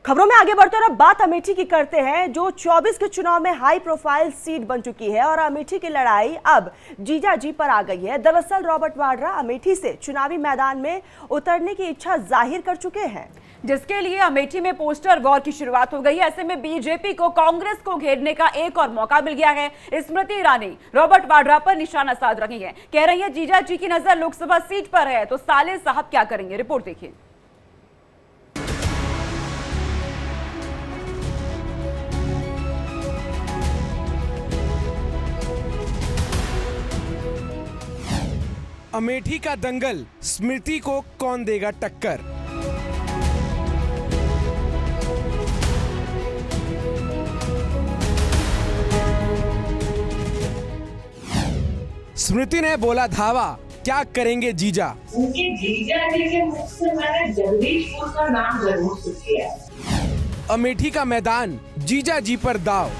खबरों में आगे बढ़ते और अब बात अमेठी की करते हैं, जो 24 के चुनाव में हाई प्रोफाइल सीट बन चुकी है और अमेठी की लड़ाई अब जीजा जी पर आ गई है। दरअसल रॉबर्ट वाड्रा अमेठी से चुनावी मैदान में उतरने की इच्छा जाहिर कर चुके हैं, जिसके लिए अमेठी में पोस्टर वॉर की शुरुआत हो गई है। ऐसे में बीजेपी को कांग्रेस को घेरने का एक और मौका मिल गया है। स्मृति ईरानी रॉबर्ट वाड्रा पर निशाना साध रही हैं, कह रही है जीजा जी की नजर लोकसभा सीट पर है, तो साले साहब क्या करेंगे? रिपोर्ट देखिए। अमेठी का दंगल, स्मृति को कौन देगा टक्कर? स्मृति ने बोला धावा, क्या करेंगे जीजा? उनके जीजा जी के मुख से मैंने जगदीशपुर का नाम जरूर सुना है। अमेठी का मैदान, जीजा जी पर दाव।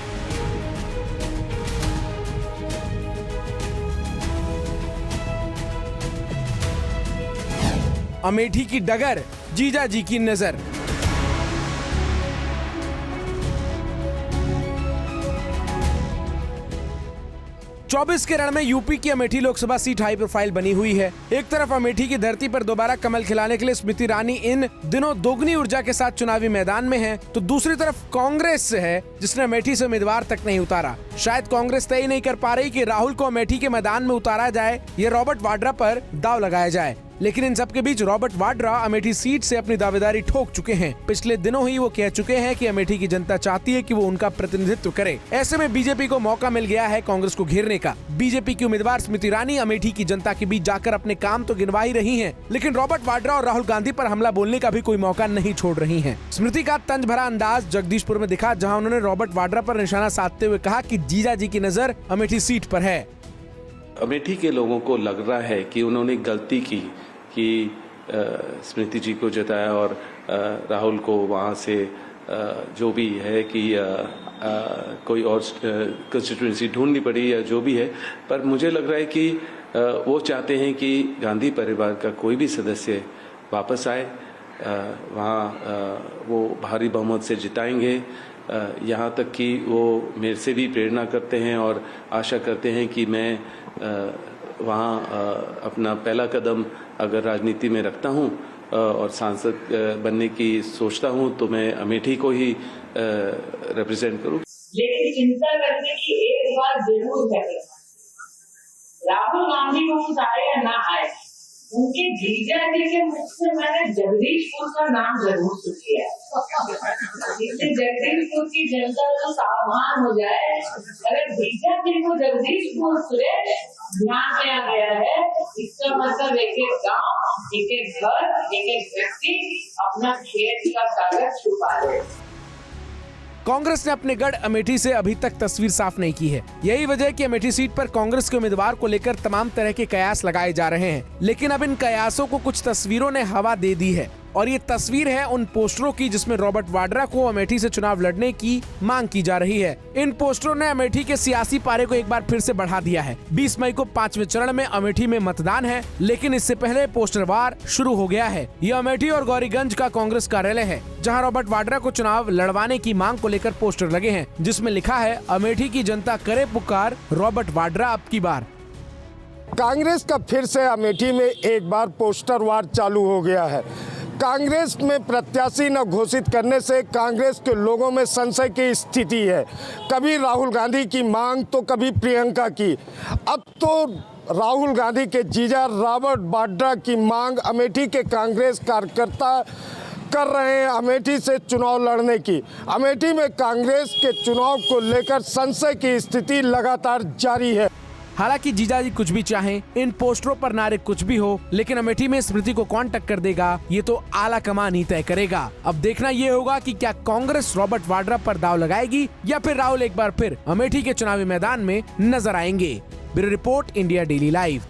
अमेठी की डगर, जीजा जी की नजर। चौबीस के रण में यूपी की Amethi Lok Sabha seat high profile बनी हुई है। एक तरफ अमेठी की धरती पर दोबारा कमल खिलाने के लिए स्मृति ईरानी इन दिनों दोगुनी ऊर्जा के साथ चुनावी मैदान में है, तो दूसरी तरफ कांग्रेस है जिसने अमेठी से उम्मीदवार तक नहीं उतारा। शायद कांग्रेस तय नहीं कर पा रही कि राहुल को अमेठी के मैदान में उतारा जाए या रॉबर्ट वाड्रा पर दाव लगाया जाए। लेकिन इन सबके बीच रॉबर्ट वाड्रा अमेठी सीट से अपनी दावेदारी ठोक चुके हैं। पिछले दिनों ही वो कह चुके हैं कि अमेठी की जनता चाहती है कि वो उनका प्रतिनिधित्व करे। ऐसे में बीजेपी को मौका मिल गया है कांग्रेस को घेरने का। बीजेपी की उम्मीदवार स्मृति ईरानी अमेठी की जनता के बीच जाकर अपने काम तो गिनवा ही रही हैं, लेकिन रॉबर्ट वाड्रा और राहुल गांधी पर हमला बोलने का भी कोई मौका नहीं छोड़ रही हैं। स्मृति का तंज भरा अंदाज जगदीशपुर में दिखा, जहां उन्होंने रॉबर्ट वाड्रा पर निशाना साधते हुए कहा कि जीजा जी की नजर अमेठी सीट पर है। अमेठी के लोगों को लग रहा है कि उन्होंने गलती की कि स्मृति जी को जिताया और राहुल को वहाँ से जो भी है कि कोई और कंस्टिट्यूंसी ढूंढनी पड़ी या जो भी है, पर मुझे लग रहा है कि वो चाहते हैं कि गांधी परिवार का कोई भी सदस्य वापस आए, वहाँ वो भारी बहुमत से जिताएंगे। यहाँ तक कि वो मेरे से भी प्रेरणा करते हैं और आशा करते हैं कि मैं वहाँ अपना पहला कदम अगर राजनीति में रखता हूँ और सांसद बनने की सोचता हूँ तो मैं अमेठी को ही रिप्रेजेंट करूँ। लेकिन चिंता करने की एक बात जरूर है, राहुल गांधी को आए या ना आए, उनके जीजा जी के मुख से मैंने जगदीशपुर का नाम जरूर सुना है। इससे जगदीशपुर की जनता तो सावधान हो जाए। अगर जीजा जी को जगदीशपुर सुरेश ध्यान में आ गया है, इसका मतलब एक एक गांव, एक एक घर, एक एक व्यक्ति अपना खेत का कागज छुपा ले। कांग्रेस ने अपने गढ़ अमेठी से अभी तक तस्वीर साफ नहीं की है। यही वजह है कि अमेठी सीट पर कांग्रेस के उम्मीदवार को लेकर तमाम तरह के कयास लगाए जा रहे हैं, लेकिन अब इन कयासों को कुछ तस्वीरों ने हवा दे दी है। और ये तस्वीर है उन पोस्टरों की जिसमें रॉबर्ट वाड्रा को अमेठी से चुनाव लड़ने की मांग की जा रही है। इन पोस्टरों ने अमेठी के सियासी पारे को एक बार फिर से बढ़ा दिया है। 20 मई को 5वें चरण में अमेठी में मतदान है, लेकिन इससे पहले पोस्टर वार शुरू हो गया है। ये अमेठी और गौरीगंज का कांग्रेस कार्यालय है, जहाँ रॉबर्ट वाड्रा को चुनाव लड़वाने की मांग को लेकर पोस्टर लगे हैं, जिसमें लिखा है अमेठी की जनता करे पुकार, रॉबर्ट वाड्रा अब की बार। कांग्रेस का फिर से अमेठी में एक बार पोस्टर वार चालू हो गया है। कांग्रेस में प्रत्याशी न घोषित करने से कांग्रेस के लोगों में संशय की स्थिति है। कभी राहुल गांधी की मांग तो कभी प्रियंका की। अब तो राहुल गांधी के जीजा रॉबर्ट वाड्रा की मांग अमेठी के कांग्रेस कार्यकर्ता कर रहे हैं अमेठी से चुनाव लड़ने की। अमेठी में कांग्रेस के चुनाव को लेकर संशय की स्थिति लगातार जारी है। हालांकि जीजाजी कुछ भी चाहें, इन पोस्टरों पर नारे कुछ भी हो, लेकिन अमेठी में स्मृति को कौन टक्कर देगा ये तो आला कमान ही तय करेगा। अब देखना ये होगा कि क्या कांग्रेस रॉबर्ट वाड्रा पर दाव लगाएगी या फिर राहुल एक बार फिर अमेठी के चुनावी मैदान में नजर आएंगे। Bureau report, India daily live.